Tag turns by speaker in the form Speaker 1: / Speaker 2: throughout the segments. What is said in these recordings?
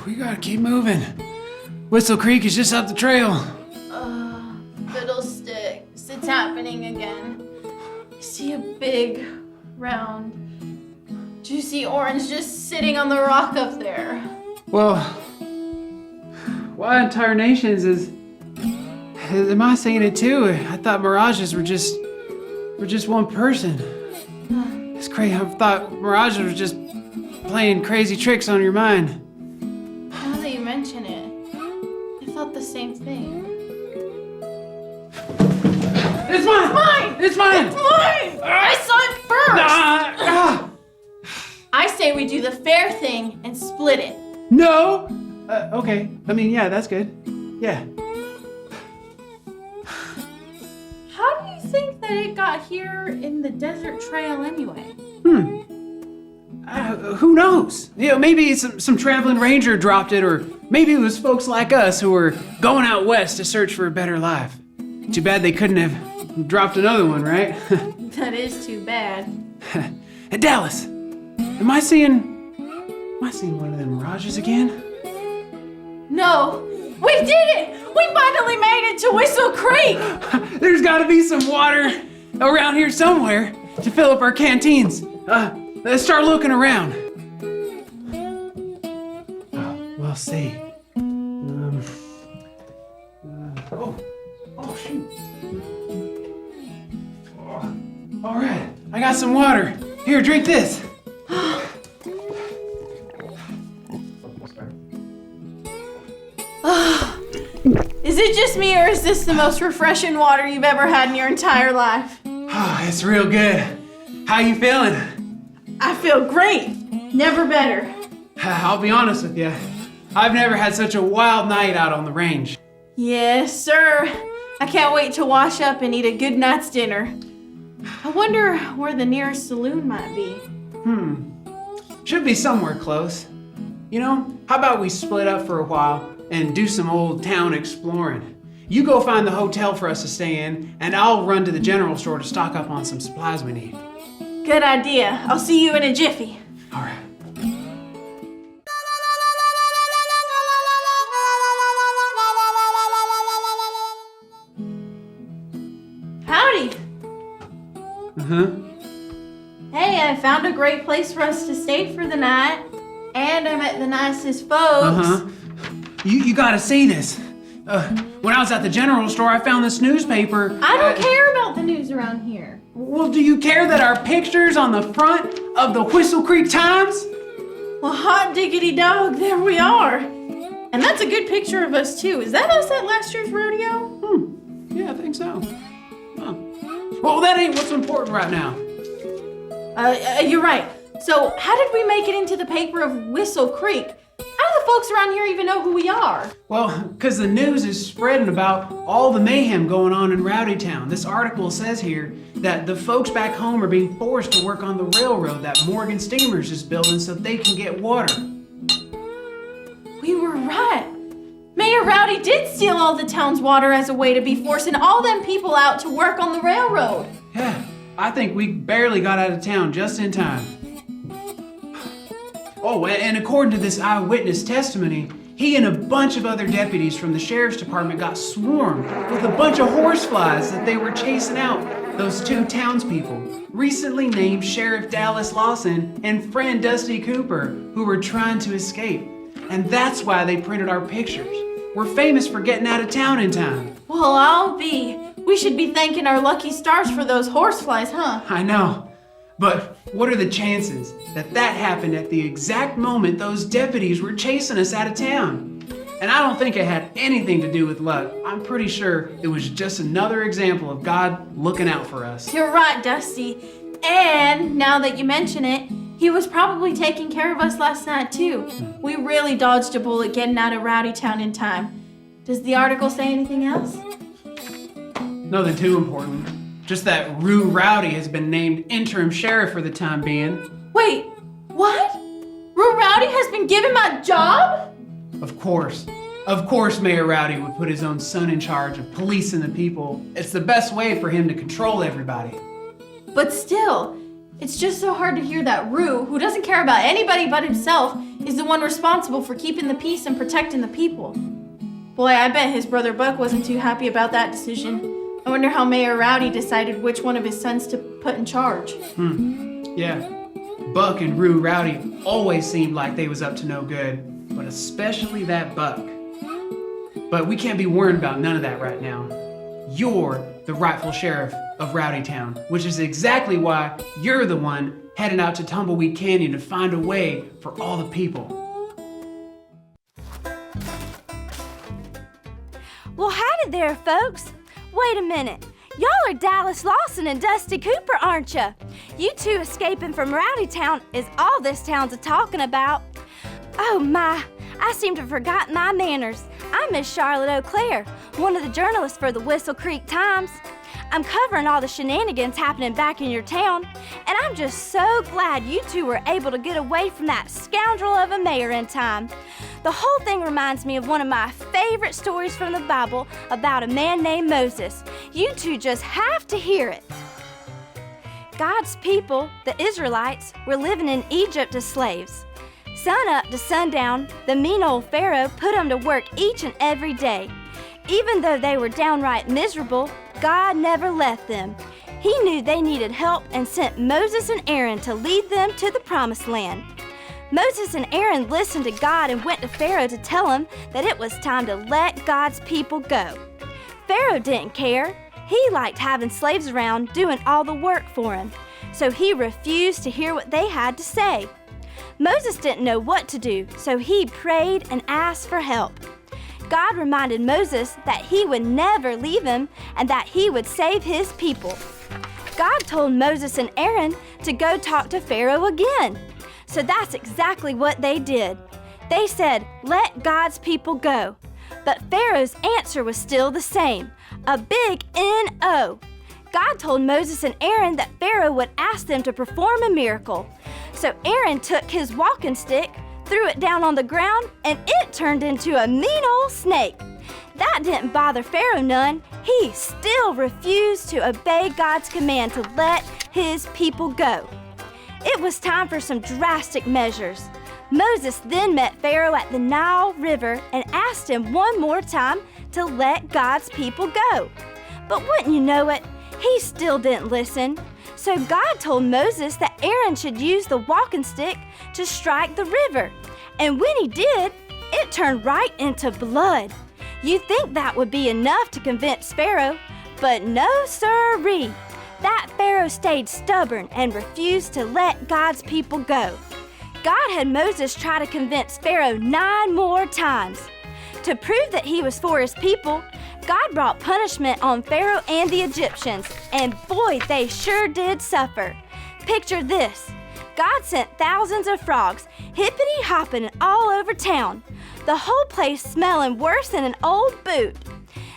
Speaker 1: We gotta keep moving. Whistle Creek is just up the trail.
Speaker 2: Fiddlesticks, it's happening again. I see a big, round, juicy orange just sitting on the rock up there.
Speaker 1: Well, why entire nations is... Am I seeing it too? I thought mirages were just one person. It's crazy. I thought mirages were just playing crazy tricks on your mind.
Speaker 2: Now that you mention it, I thought the same thing.
Speaker 1: It's mine!
Speaker 2: Mine!
Speaker 1: It's mine!
Speaker 2: It's mine! I saw it first! I say we do the fair thing and split it.
Speaker 1: No! Okay. I mean, yeah, that's good. Yeah.
Speaker 2: How do you think that it got here in the desert trail anyway?
Speaker 1: Who knows? You know, maybe some traveling ranger dropped it, or maybe it was folks like us who were going out west to search for a better life. Too bad they couldn't have dropped another one, right?
Speaker 2: That is too bad.
Speaker 1: Hey, Dallas, am I seeing one of them mirages again?
Speaker 2: No, we did it! We finally made it to Whistle Creek!
Speaker 1: There's gotta be some water around here somewhere to fill up our canteens. Let's start looking around. We'll see. Shoot. All right, I got some water. Here, drink this.
Speaker 2: Is it just me, or is this the most refreshing water you've ever had in your entire life?
Speaker 1: It's real good. How you feeling?
Speaker 2: I feel great. Never better.
Speaker 1: I'll be honest with you. I've never had such a wild night out on the range.
Speaker 2: Yes, sir. I can't wait to wash up and eat a good night's dinner. I wonder where the nearest saloon might be.
Speaker 1: Should be somewhere close. You know, how about we split up for a while and do some old town exploring? You go find the hotel for us to stay in, and I'll run to the general store to stock up on some supplies we need.
Speaker 2: Good idea. I'll see you in a jiffy.
Speaker 1: All right.
Speaker 2: Howdy. Hey, I found a great place for us to stay for the night, and I met the nicest folks.
Speaker 1: You gotta see this. When I was at the general store, I found this newspaper.
Speaker 2: I don't care about the news around here.
Speaker 1: Well, do you care that our picture's on the front of the Whistle Creek Times?
Speaker 2: Well, hot diggity dog, there we are. And that's a good picture of us too. Is that us at last year's rodeo?
Speaker 1: Yeah, I think so. Huh. Well, that ain't what's important right now.
Speaker 2: You're right. So, how did we make it into the paper of Whistle Creek? How do the folks around here even know who we are?
Speaker 1: Well, because the news is spreading about all the mayhem going on in Rowdytown. This article says here that the folks back home are being forced to work on the railroad that Morgan Steamers is building so they can get water.
Speaker 2: We were right. Mayor Rowdy did steal all the town's water as a way to be forcing all them people out to work on the railroad.
Speaker 1: Yeah, I think we barely got out of town just in time. Oh, and according to this eyewitness testimony, he and a bunch of other deputies from the sheriff's department got swarmed with a bunch of horseflies that they were chasing out those two townspeople, recently named Sheriff Dallas Lawson and friend Dusty Cooper, who were trying to escape. And that's why they printed our pictures. We're famous for getting out of town in time.
Speaker 2: Well, I'll be. We should be thanking our lucky stars for those horseflies, huh?
Speaker 1: I know. But what are the chances that happened at the exact moment those deputies were chasing us out of town? And I don't think it had anything to do with luck. I'm pretty sure it was just another example of God looking out for us.
Speaker 2: You're right, Dusty. And now that you mention it, he was probably taking care of us last night too. We really dodged a bullet getting out of Rowdytown in time. Does the article say anything else?
Speaker 1: Nothing too important. Just that Rue Rowdy has been named interim sheriff for the time being.
Speaker 2: Wait, what? Rue Rowdy has been given my job?
Speaker 1: Of course. Of course Mayor Rowdy would put his own son in charge of policing the people. It's the best way for him to control everybody.
Speaker 2: But still, it's just so hard to hear that Rue, who doesn't care about anybody but himself, is the one responsible for keeping the peace and protecting the people. Boy, I bet his brother Buck wasn't too happy about that decision. I wonder how Mayor Rowdy decided which one of his sons to put in charge.
Speaker 1: Yeah. Buck and Roo Rowdy always seemed like they was up to no good, but especially that Buck. But we can't be worried about none of that right now. You're the rightful sheriff of Rowdy Town, which is exactly why you're the one heading out to Tumbleweed Canyon to find a way for all the people.
Speaker 3: Well, howdy there, folks. Wait a minute. Y'all are Dallas Lawson and Dusty Cooper, aren't ya? You two escaping from Rowdy Town is all this town's a-talking about. Oh my, I seem to have forgotten my manners. I'm Miss Charlotte Eau Claire, one of the journalists for the Whistle Creek Times. I'm covering all the shenanigans happening back in your town, and I'm just so glad you two were able to get away from that scoundrel of a mayor in time. The whole thing reminds me of one of my favorite stories from the Bible about a man named Moses. You two just have to hear it. God's people, the Israelites, were living in Egypt as slaves. Sun up to sundown, the mean old Pharaoh put them to work each and every day. Even though they were downright miserable, God never left them. He knew they needed help and sent Moses and Aaron to lead them to the Promised Land. Moses and Aaron listened to God and went to Pharaoh to tell him that it was time to let God's people go. Pharaoh didn't care. He liked having slaves around doing all the work for him, so he refused to hear what they had to say. Moses didn't know what to do, so he prayed and asked for help. God reminded Moses that he would never leave him and that he would save his people. God told Moses and Aaron to go talk to Pharaoh again. So that's exactly what they did. They said, "Let God's people go." But Pharaoh's answer was still the same, a big N-O. God told Moses and Aaron that Pharaoh would ask them to perform a miracle. So Aaron took his walking stick, threw it down on the ground, and it turned into a mean old snake. That didn't bother Pharaoh none. He still refused to obey God's command to let his people go. It was time for some drastic measures. Moses then met Pharaoh at the Nile River and asked him one more time to let God's people go. But wouldn't you know it, he still didn't listen. So God told Moses that Aaron should use the walking stick to strike the river. And when he did, it turned right into blood. You'd think that would be enough to convince Pharaoh, but no sirree. That Pharaoh stayed stubborn and refused to let God's people go. God had Moses try to convince Pharaoh 9 more times. To prove that he was for his people, God brought punishment on Pharaoh and the Egyptians, and boy, they sure did suffer. Picture this. God sent thousands of frogs, hippity-hopping all over town, the whole place smelling worse than an old boot.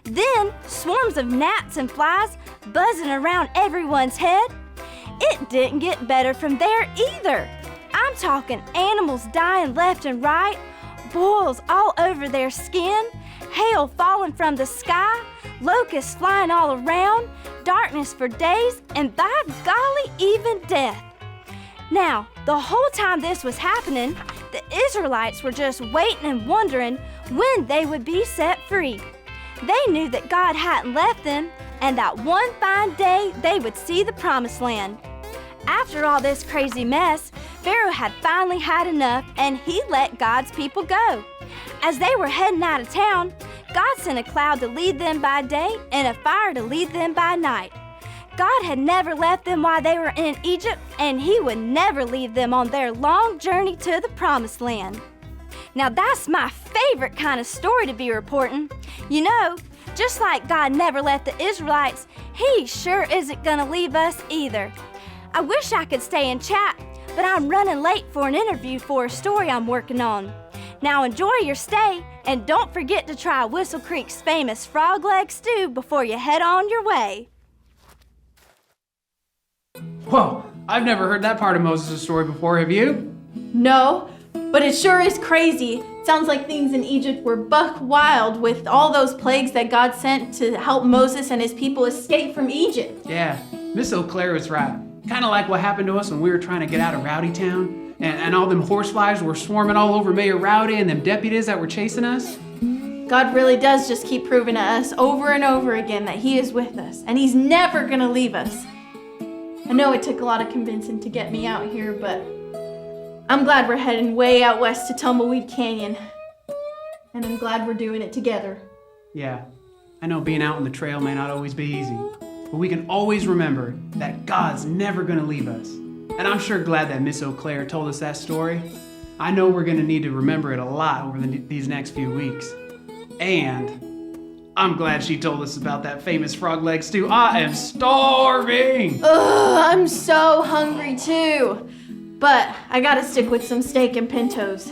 Speaker 3: Then, swarms of gnats and flies buzzing around everyone's head. It didn't get better from there either. I'm talking animals dying left and right, boils all over their skin, hail falling from the sky, locusts flying all around, darkness for days, and by golly, even death. Now, the whole time this was happening, the Israelites were just waiting and wondering when they would be set free. They knew that God hadn't left them, and that one fine day they would see the Promised Land. After all this crazy mess, Pharaoh had finally had enough, and he let God's people go. As they were heading out of town, God sent a cloud to lead them by day and a fire to lead them by night. God had never left them while they were in Egypt, and he would never leave them on their long journey to the Promised Land. Now that's my favorite kind of story to be reporting. You know, just like God never left the Israelites, he sure isn't gonna leave us either. I wish I could stay and chat, but I'm running late for an interview for a story I'm working on. Now enjoy your stay, and don't forget to try Whistle Creek's famous frog leg stew before you head on your way.
Speaker 1: Whoa, I've never heard that part of Moses' story before, have you?
Speaker 2: No, but it sure is crazy. Sounds like things in Egypt were buck wild with all those plagues that God sent to help Moses and his people escape from Egypt.
Speaker 1: Yeah, Miss Eau Claire was right. Kind of like what happened to us when we were trying to get out of Rowdy Town. and all them horseflies were swarming all over Mayor Rowdy and them deputies that were chasing us?
Speaker 2: God really does just keep proving to us over and over again that He is with us, and He's never gonna leave us. I know it took a lot of convincing to get me out here, but I'm glad we're heading way out west to Tumbleweed Canyon. And I'm glad we're doing it together.
Speaker 1: Yeah, I know being out on the trail may not always be easy, but we can always remember that God's never gonna leave us. And I'm sure glad that Miss Eau Claire told us that story. I know we're gonna need to remember it a lot over these next few weeks. And I'm glad she told us about that famous frog leg stew. I am starving!
Speaker 2: Ugh, I'm so hungry too. But I gotta stick with some steak and pintos.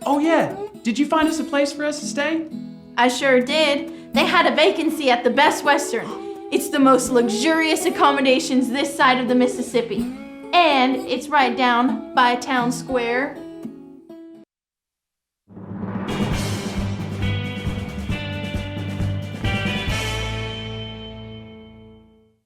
Speaker 1: Oh yeah, did you find us a place for us to stay?
Speaker 2: I sure did. They had a vacancy at the Best Western. It's the most luxurious accommodations this side of the Mississippi. And it's right down by a town square